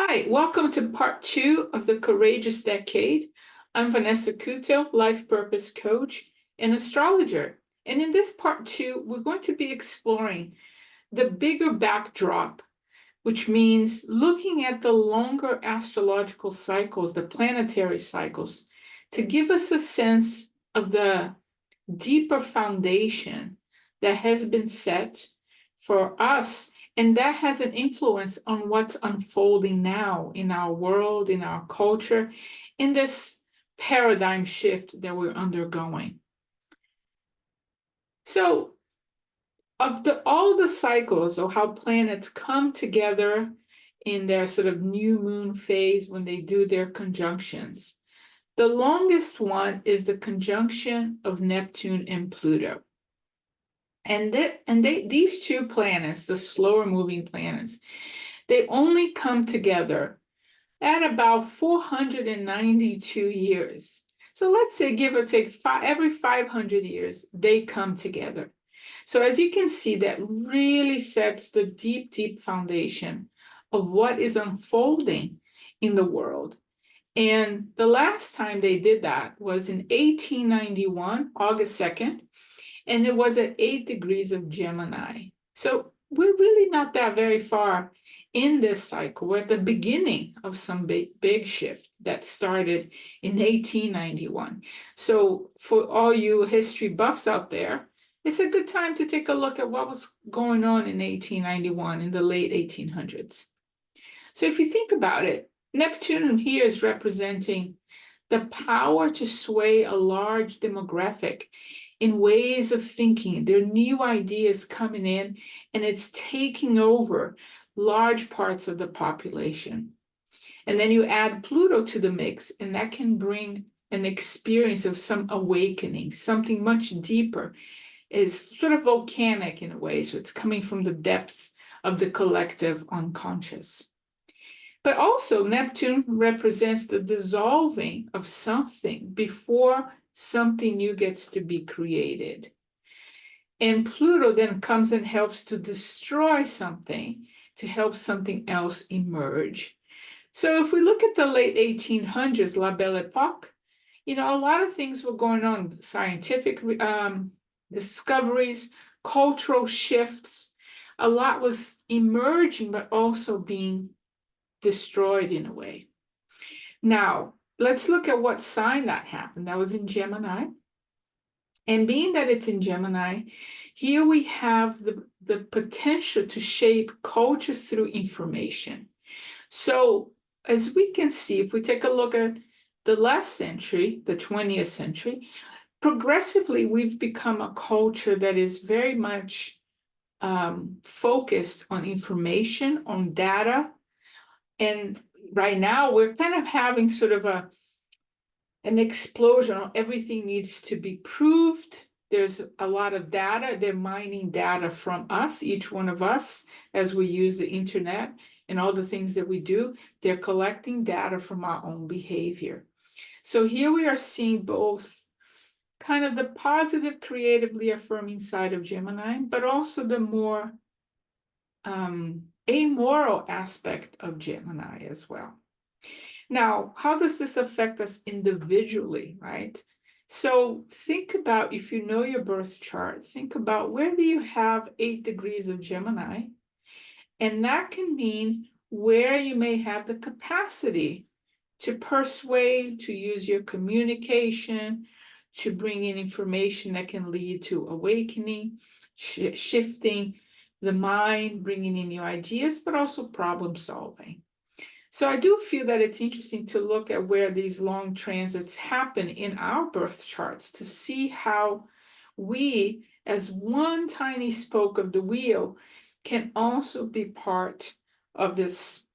Hi, welcome to part 2 of the Courageous Decade. I'm Vanessa Couto, life purpose coach and astrologer. And in this part 2, we're going to be exploring the bigger backdrop, which means looking at the longer astrological cycles, the planetary cycles, to give us a sense of the deeper foundation that has been set for us, and that has an influence on what's unfolding now in our world, in our culture, in this paradigm shift that we're undergoing. So, of all the cycles of how planets come together in their sort of new moon phase when they do their conjunctions, the longest one is the conjunction of Neptune and Pluto. And these two planets, the slower moving planets, they only come together at about 492 years. So let's say, give or take, every 500 years, they come together. So as you can see, that really sets the deep, deep foundation of what is unfolding in the world. And the last time they did that was in 1891, August 2nd, and it was at 8 degrees of Gemini. So we're really not that very far in this cycle. We're at the beginning of some big shift that started in 1891. So for all you history buffs out there, it's a good time to take a look at what was going on in 1891, in the late 1800s. So if you think about it, Neptune here is representing the power to sway a large demographic in ways of thinking. There are new ideas coming in, and it's taking over large parts of the population. And then you add Pluto to the mix, and that can bring an experience of some awakening, something much deeper. It's sort of volcanic in a way, so it's coming from the depths of the collective unconscious. But also, Neptune represents the dissolving of something before something new gets to be created. And Pluto then comes and helps to destroy something, to help something else emerge. So if we look at the late 1800s, La Belle Epoque, a lot of things were going on, scientific discoveries, cultural shifts. A lot was emerging, but also being destroyed in a way. Now, let's look at what sign that happened. That was in Gemini. And being that it's in Gemini, here we have the potential to shape culture through information. So as we can see, if we take a look at the last century, the 20th century, progressively we've become a culture that is very much focused on information, on data. And right now we're kind of having sort of an explosion. Everything needs to be proved. There's a lot of data. They're mining data from us, each one of us, as we use the internet and all the things that we do. They're collecting data from our own behavior. So here we are seeing both kind of the positive, creatively affirming side of Gemini, but also the more amoral aspect of Gemini as well. Now, how does this affect us individually, right? So think about, if you know your birth chart, think about where do you have 8 degrees of Gemini? And that can mean where you may have the capacity to persuade, to use your communication, to bring in information that can lead to awakening, shifting the mind, bringing in new ideas, but also problem solving. So I do feel that it's interesting to look at where these long transits happen in our birth charts to see how we, as one tiny spoke of the wheel, can also be part of this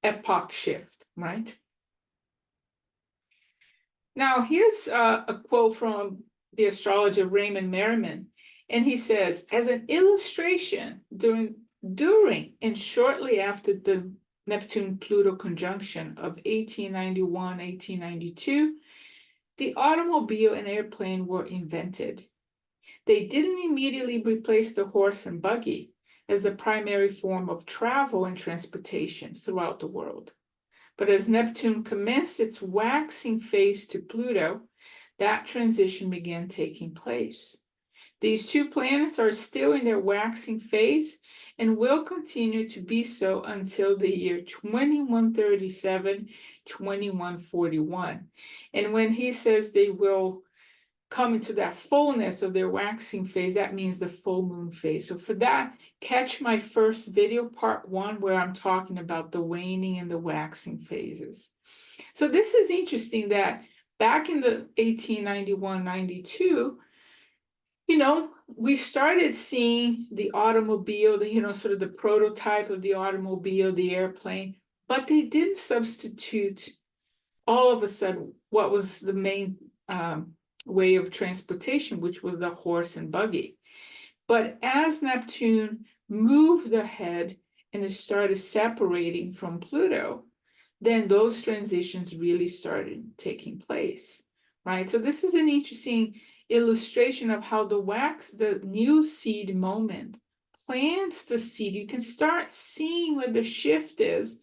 epoch shift, right? Now, here's a quote from the astrologer Raymond Merriman, and he says, as an illustration, during and shortly after the Neptune-Pluto conjunction of 1891, 1892, the automobile and airplane were invented. They didn't immediately replace the horse and buggy as the primary form of travel and transportation throughout the world. But as Neptune commenced its waxing phase to Pluto, that transition began taking place. These two planets are still in their waxing phase and will continue to be so until the year 2137, 2141. And when he says they will come into that fullness of their waxing phase, that means the full moon phase. So for that, catch my first video, part 1, where I'm talking about the waning and the waxing phases. So this is interesting that back in the 1891-92, we started seeing the automobile, sort of the prototype of the automobile, the airplane, but they didn't substitute all of a sudden what was the main way of transportation, which was the horse and buggy. But as Neptune moved ahead and it started separating from Pluto, then those transitions really started taking place, right? So this is an interesting illustration of how the new seed moment plants the seed. You can start seeing where the shift is,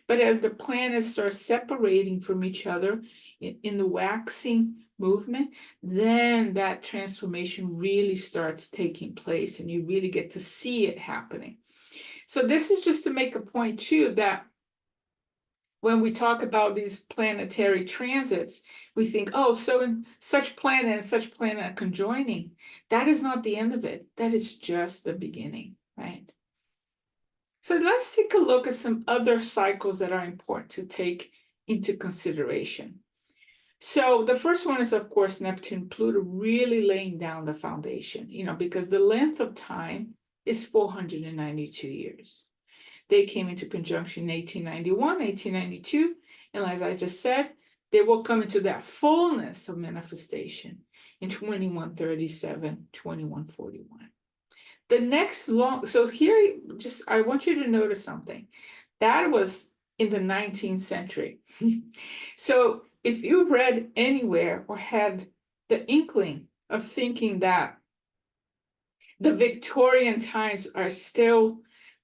but as the planets start separating from each other in the waxing movement, then that transformation really starts taking place and you really get to see it happening. So this is just to make a point too, that when we talk about these planetary transits, we think, oh, so in such planet and such planet are conjoining. That is not the end of it. That is just the beginning, right? So let's take a look at some other cycles that are important to take into consideration. So the first one is, of course, Neptune Pluto really laying down the foundation, because the length of time is 492 years. They came into conjunction in 1891, 1892, and as I just said, they will come into that fullness of manifestation in 2137, 2141. The next so here, I want you to notice something. That was in the 19th century. So if you read anywhere or had the inkling of thinking that the Victorian times are still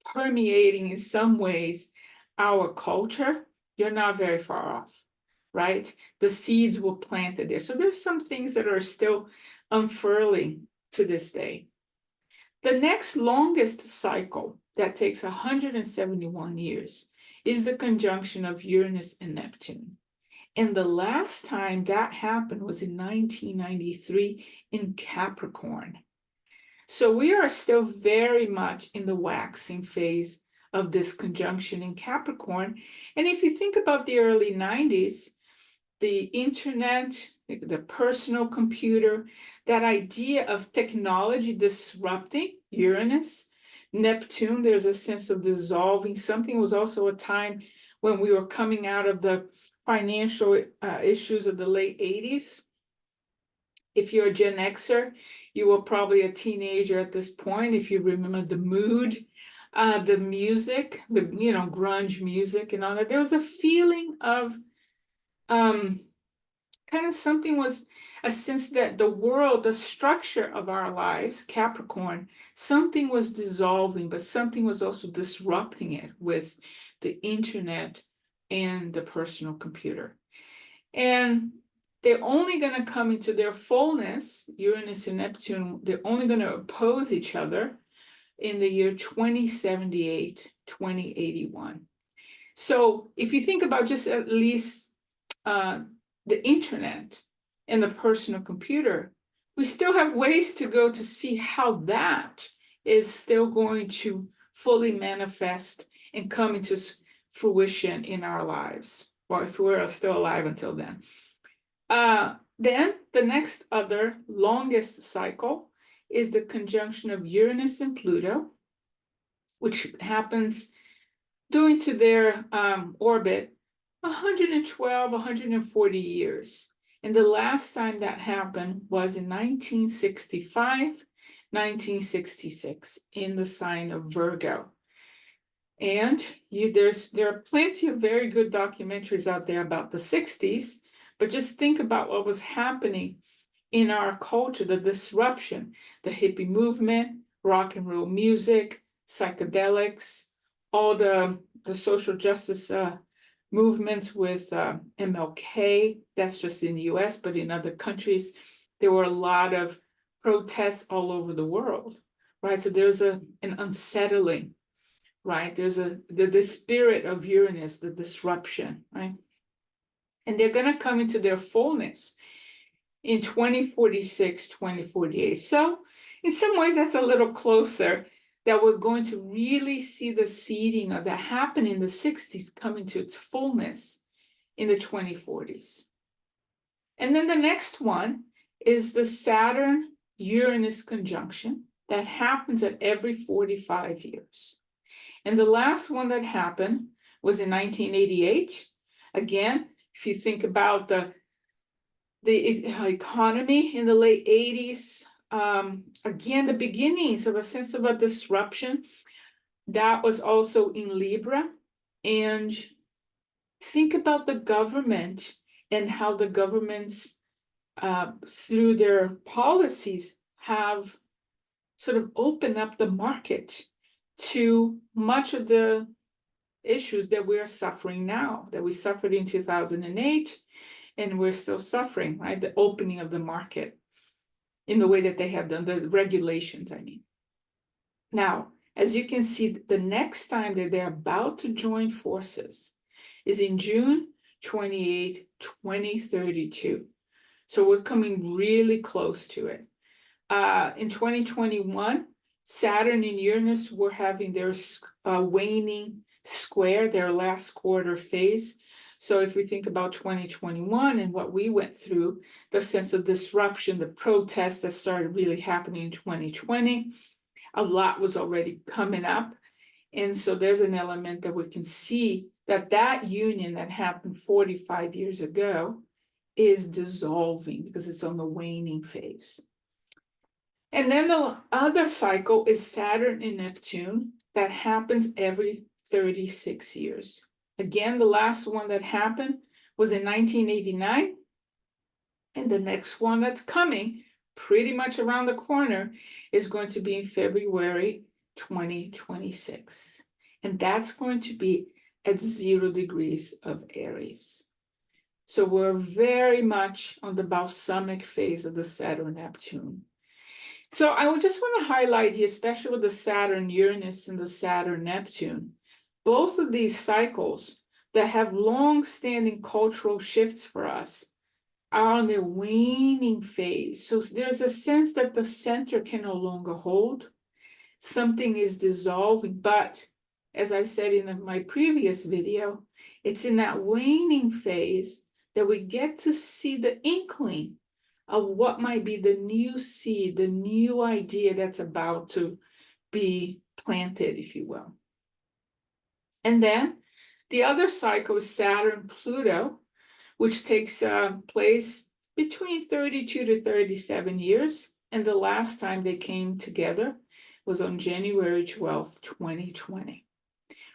permeating in some ways our culture, you're not very far off, right? The seeds were planted there. So there's some things that are still unfurling to this day. The next longest cycle that takes 171 years is the conjunction of Uranus and Neptune. And the last time that happened was in 1993 in Capricorn. So we are still very much in the waxing phase of this conjunction in Capricorn. And if you think about the early 90s, the internet, the personal computer, that idea of technology disrupting Uranus, Neptune, there's a sense of dissolving something. It was also a time when we were coming out of the financial issues of the late 80s. If you're a Gen Xer, you were probably a teenager at this point. If you remember the mood, the music, the grunge music and all that, there was a feeling of kind of something was a sense that the world, the structure of our lives, Capricorn, something was dissolving, but something was also disrupting it with the internet and the personal computer. And they're only going to come into their fullness, Uranus and Neptune, they're only going to oppose each other in the year 2078, 2081. So if you think about just at least the internet and the personal computer, we still have ways to go to see how that is still going to fully manifest and come into fruition in our lives, or if we're still alive until then. Then the next other longest cycle is the conjunction of Uranus and Pluto, which happens due to their orbit 112, 140 years. And the last time that happened was in 1965, 1966 in the sign of Virgo. And there are plenty of very good documentaries out there about the 60s, but just think about what was happening in our culture, the disruption, the hippie movement, rock and roll music, psychedelics, all the social justice movements with MLK. That's just in the US, but in other countries, there were a lot of protests all over the world, right? So there's an unsettling, right? There's the spirit of Uranus, the disruption, right? And they're going to come into their fullness in 2046, 2048. So in some ways, that's a little closer, that we're going to really see the seeding of that happen in the 60s coming to its fullness in the 2040s. And then the next one is the Saturn-Uranus conjunction that happens at every 45 years. And the last one that happened was in 1988. Again, if you think about the economy in the late 80s, again, the beginnings of a sense of a disruption, that was also in Libra. And think about the government and how the governments, through their policies, have sort of opened up the market to much of the issues that we are suffering now, that we suffered in 2008, and we're still suffering, right? The opening of the market in the way that they have done, the regulations, I mean. Now, as you can see, the next time that they're about to join forces is in June 28, 2032. So we're coming really close to it. In 2021, Saturn and Uranus were having their waning square, their last quarter phase. So if we think about 2021 and what we went through, the sense of disruption, the protests that started really happening in 2020, a lot was already coming up. And so there's an element that we can see that that union that happened 45 years ago is dissolving because it's on the waning phase. And then the other cycle is Saturn and Neptune that happens every 36 years. Again, the last one that happened was in 1989. And the next one that's coming pretty much around the corner is going to be in February 2026. And that's going to be at 0 degrees of Aries. So we're very much on the balsamic phase of the Saturn-Neptune. So I would just want to highlight here, especially with the Saturn-Uranus and the Saturn-Neptune, both of these cycles that have long-standing cultural shifts for us are on their waning phase. So there's a sense that the center can no longer hold. Something is dissolving, but as I've said in my previous video, it's in that waning phase that we get to see the inkling of what might be the new seed, the new idea that's about to be planted, if you will. And then the other cycle is Saturn Pluto, which takes place between 32 to 37 years. And the last time they came together was on January 12th, 2020,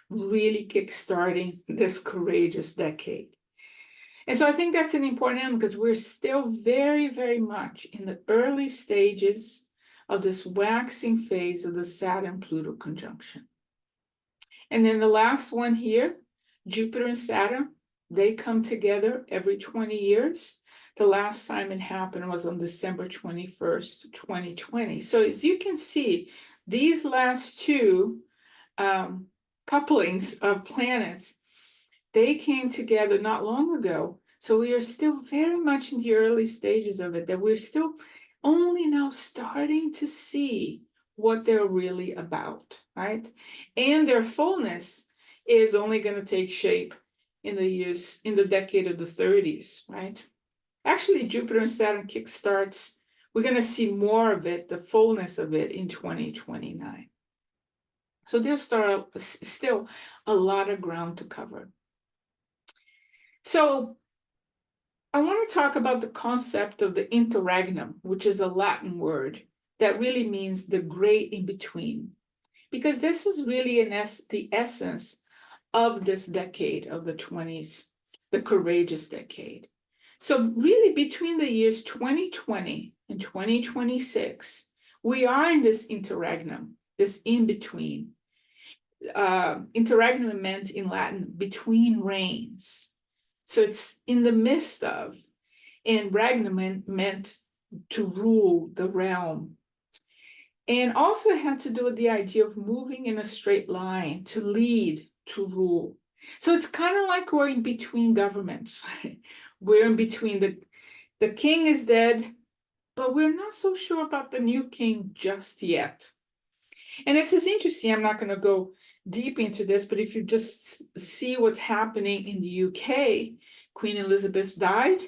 really kickstarting this courageous decade. And so I think that's an important element because we're still very, very much in the early stages of this waxing phase of the Saturn-Pluto conjunction. And then the last one here, Jupiter and Saturn, they come together every 20 years. The last time it happened was on December 21st, 2020. So as you can see, these last two couplings of planets, they came together not long ago. So we are still very much in the early stages of it, that we're still only now starting to see what they're really about, right? And their fullness is only going to take shape in the decade of the 30s, right? Actually, Jupiter and Saturn kickstarts, we're going to see more of it, the fullness of it, in 2029. So there's still a lot of ground to cover. So I want to talk about the concept of the interregnum, which is a Latin word that really means the great in-between, because this is really the essence of this decade of the 20s, the courageous decade. So really between the years 2020 and 2026, we are in this interregnum, this in-between. interregnum meant in Latin between reigns. So it's in the midst of, and regnum meant to rule the realm. And also it had to do with the idea of moving in a straight line, to lead, to rule. So it's kind of like we're in between governments. We're in between the king is dead, but we're not so sure about the new king just yet. And this is interesting. I'm not going to go deep into this, but if you just see what's happening in the UK, Queen Elizabeth died.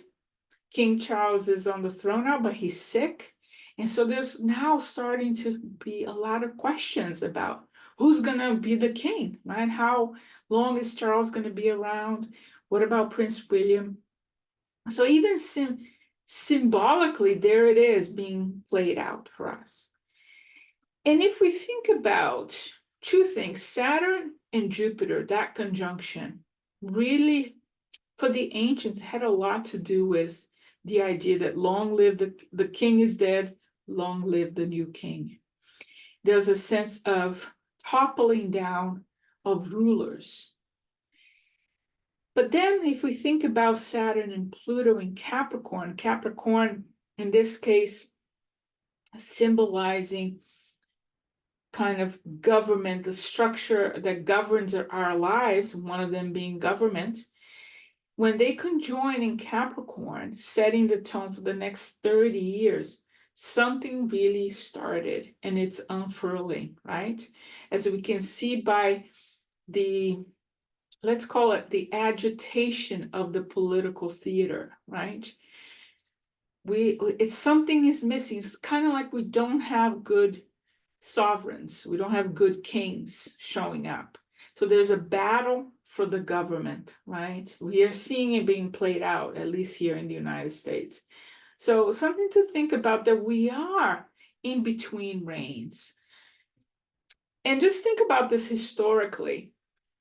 King Charles is on the throne now, but he's sick. And so there's now starting to be a lot of questions about who's going to be the king, right? How long is Charles going to be around? What about Prince William? So even symbolically, there it is being played out for us. And if we think about two things, Saturn and Jupiter, that conjunction really, for the ancients, had a lot to do with the idea that long live the king is dead, long live the new king. There's a sense of toppling down of rulers. But then if we think about Saturn and Pluto in Capricorn, Capricorn in this case symbolizing kind of government, the structure that governs our lives, one of them being government, when they conjoin in Capricorn, setting the tone for the next 30 years, something really started and it's unfurling, right? As we can see by the, let's call it the agitation of the political theater, right? It's something is missing. It's kind of like we don't have good sovereigns. We don't have good kings showing up. So there's a battle for the government, right? We are seeing it being played out, at least here in the United States. So something to think about, that we are in between reigns. And just think about this historically.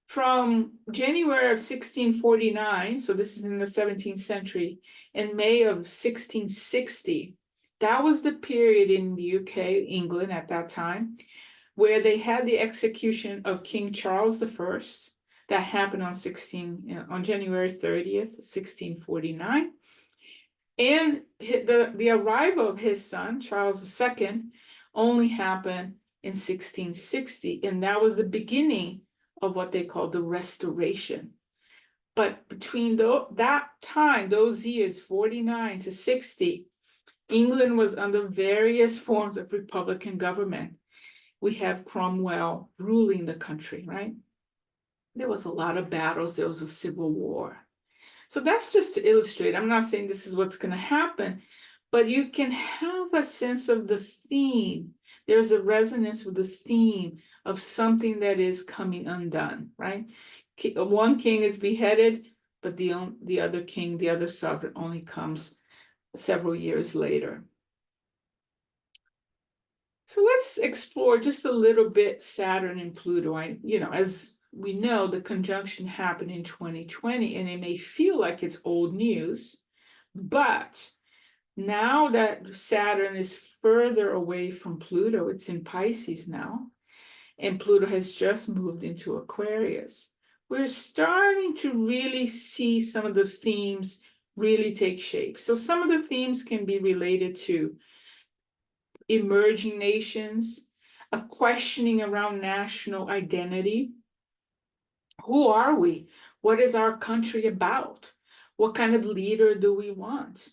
From January of 1649, so this is in the 17th century, and May of 1660, that was the period in the UK, England at that time, where they had the execution of King Charles I. That happened on January 30th, 1649. And the arrival of his son, Charles II, only happened in 1660. And that was the beginning of what they call the Restoration. But between that time, those years, 49 to 60, England was under various forms of Republican government. We have Cromwell ruling the country, right? There was a lot of battles. There was a civil war. So that's just to illustrate. I'm not saying this is what's going to happen, but you can have a sense of the theme. There's a resonance with the theme of something that is coming undone, right? One king is beheaded, but the other king, the other sovereign, only comes several years later. So let's explore just a little bit Saturn and Pluto. As we know, the conjunction happened in 2020, and it may feel like it's old news, but now that Saturn is further away from Pluto, it's in Pisces now, and Pluto has just moved into Aquarius. We're starting to really see some of the themes really take shape. So some of the themes can be related to emerging nations, a questioning around national identity. Who are we? What is our country about? What kind of leader do we want?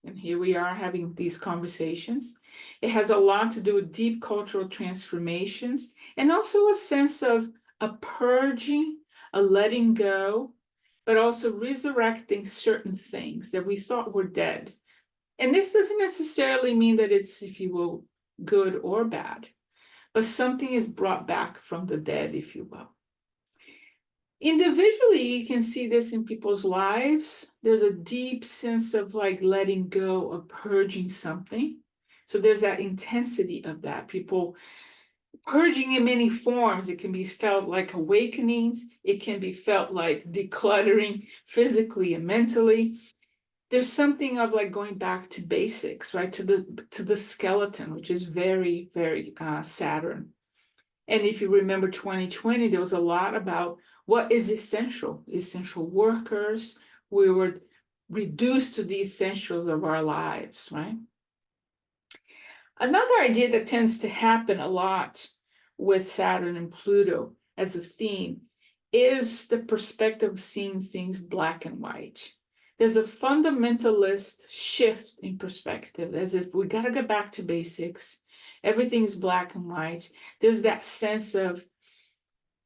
And here we are having these conversations. It has a lot to do with deep cultural transformations, and also a sense of a purging, a letting go, but also resurrecting certain things that we thought were dead. And this doesn't necessarily mean that it's, if you will, good or bad, but something is brought back from the dead, if you will. Individually, you can see this in people's lives. There's a deep sense of like letting go, of purging something. So there's that intensity of that. People purging in many forms. It can be felt like awakenings. It can be felt like decluttering physically and mentally. There's something of like going back to basics, right? To the skeleton, which is very, very Saturn. And if you remember 2020, there was a lot about what is essential workers. We were reduced to the essentials of our lives, right? Another idea that tends to happen a lot with Saturn and Pluto as a theme is the perspective of seeing things black and white. There's a fundamentalist shift in perspective, as if we got to get back to basics. Everything's black and white. There's that sense of,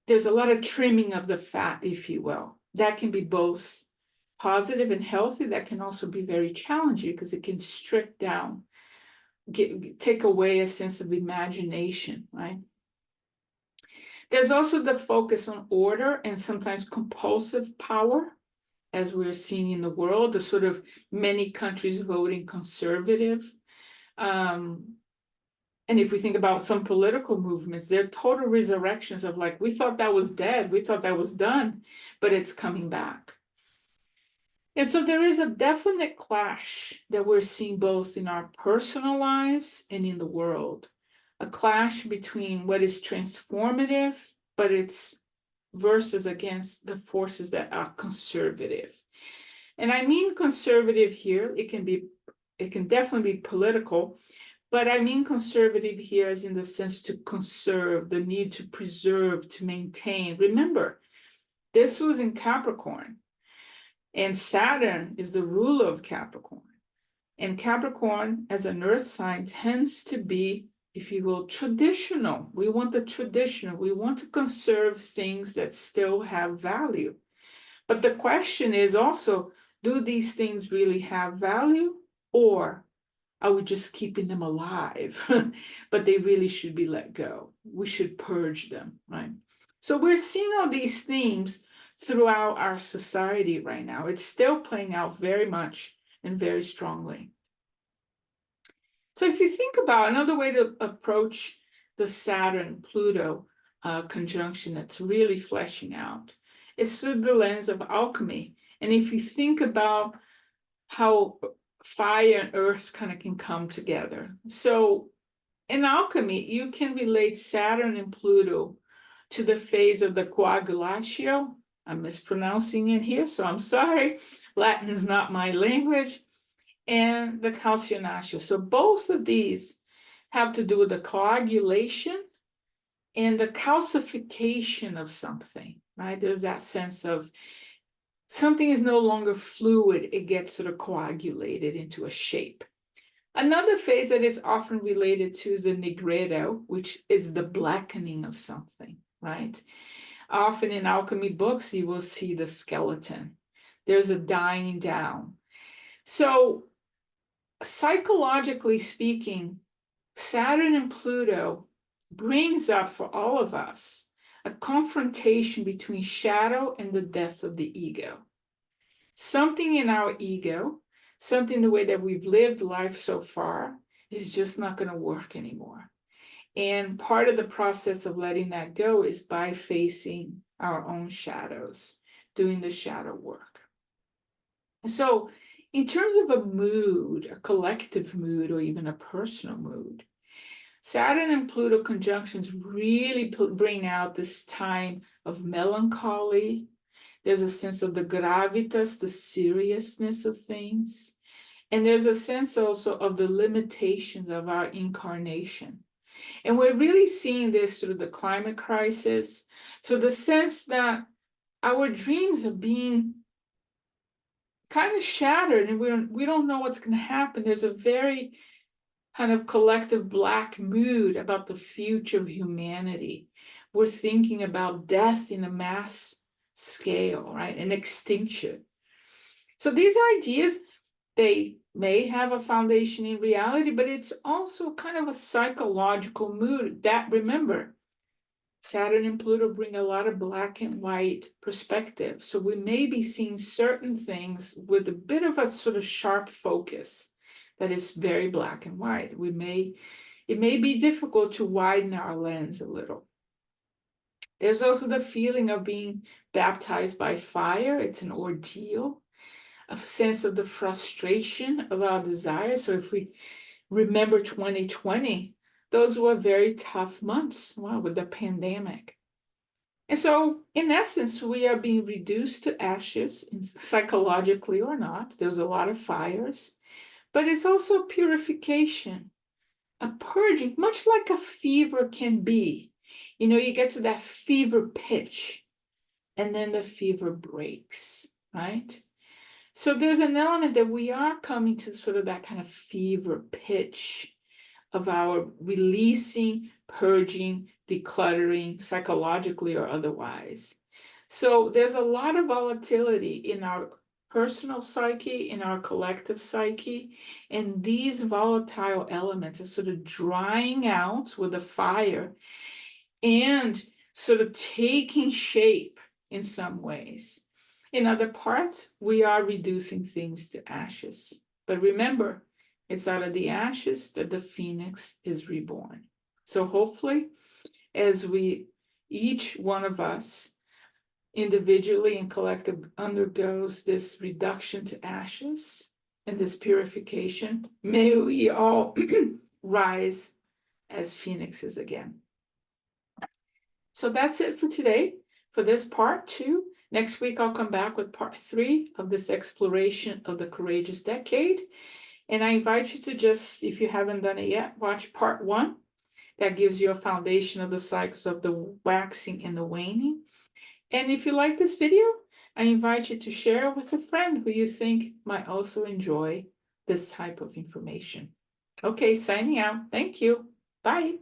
there's a lot of trimming of the fat, if you will. That can be both positive and healthy. That can also be very challenging because it can strip down, take away a sense of imagination, right? There's also the focus on order and sometimes compulsive power, as we're seeing in the world, the sort of many countries voting conservative. And if we think about some political movements, they're total resurrections of like, we thought that was dead, we thought that was done, but it's coming back. And so there is a definite clash that we're seeing both in our personal lives and in the world. A clash between what is transformative, but it's versus against the forces that are conservative. And I mean conservative here, it can definitely be political, but I mean conservative here as in the sense to conserve, the need to preserve, to maintain. Remember, this was in Capricorn, and Saturn is the ruler of Capricorn. And Capricorn, as an earth sign, tends to be, if you will, traditional. We want the traditional. We want to conserve things that still have value. But the question is also, do these things really have value, or are we just keeping them alive? But they really should be let go. We should purge them, right? So we're seeing all these themes throughout our society right now. It's still playing out very much and very strongly. So if you think about another way to approach the Saturn-Pluto conjunction that's really fleshing out is through the lens of alchemy. And if you think about how fire and earth kind of can come together. So in alchemy, you can relate Saturn and Pluto to the phase of the coagulatio. I'm mispronouncing it here, so I'm sorry. Latin is not my language. And the calcionatio. So both of these have to do with the coagulation and the calcification of something, right? There's that sense of something is no longer fluid, it gets sort of coagulated into a shape. Another phase that is often related to is the nigredo, which is the blackening of something, right? Often in alchemy books, you will see the skeleton. There's a dying down. So psychologically speaking, Saturn and Pluto brings up for all of us a confrontation between shadow and the death of the ego. Something in our ego, something in the way that we've lived life so far is just not going to work anymore. And part of the process of letting that go is by facing our own shadows, doing the shadow work. So in terms of a mood, a collective mood, or even a personal mood, Saturn and Pluto conjunctions really bring out this time of melancholy. There's a sense of the gravitas, the seriousness of things. And there's a sense also of the limitations of our incarnation. And we're really seeing this through the climate crisis, through the sense that our dreams are being kind of shattered and we don't know what's going to happen. There's a very kind of collective black mood about the future of humanity. We're thinking about death in a mass scale, right? And extinction. So these ideas, they may have a foundation in reality, but it's also kind of a psychological mood that, remember, Saturn and Pluto bring a lot of black and white perspective. So we may be seeing certain things with a bit of a sort of sharp focus that is very black and white. It may be difficult to widen our lens a little. There's also the feeling of being baptized by fire. It's an ordeal, a sense of the frustration of our desires. So if we remember 2020, those were very tough months, wow, with the pandemic. And so, in essence, we are being reduced to ashes, psychologically or not. There's a lot of fires, but it's also purification, a purging, much like a fever can be. You know, you get to that fever pitch, and then the fever breaks, right? So there's an element that we are coming to sort of that kind of fever pitch of our releasing, purging, decluttering, psychologically or otherwise. So there's a lot of volatility in our personal psyche, in our collective psyche, and these volatile elements are sort of drying out with the fire and sort of taking shape in some ways. In other parts, we are reducing things to ashes. But remember, it's out of the ashes that the phoenix is reborn. So hopefully, as each one of us, individually and collective, undergoes this reduction to ashes and this purification, may we all rise as phoenixes again. So that's it for today, for this part 2. Next week, I'll come back with part 3 of this exploration of the courageous decade. And I invite you to just, if you haven't done it yet, watch part 1. That gives you a foundation of the cycles of the waxing and the waning. And if you like this video, I invite you to share with a friend who you think might also enjoy this type of information. Okay, signing out. Thank you. Bye.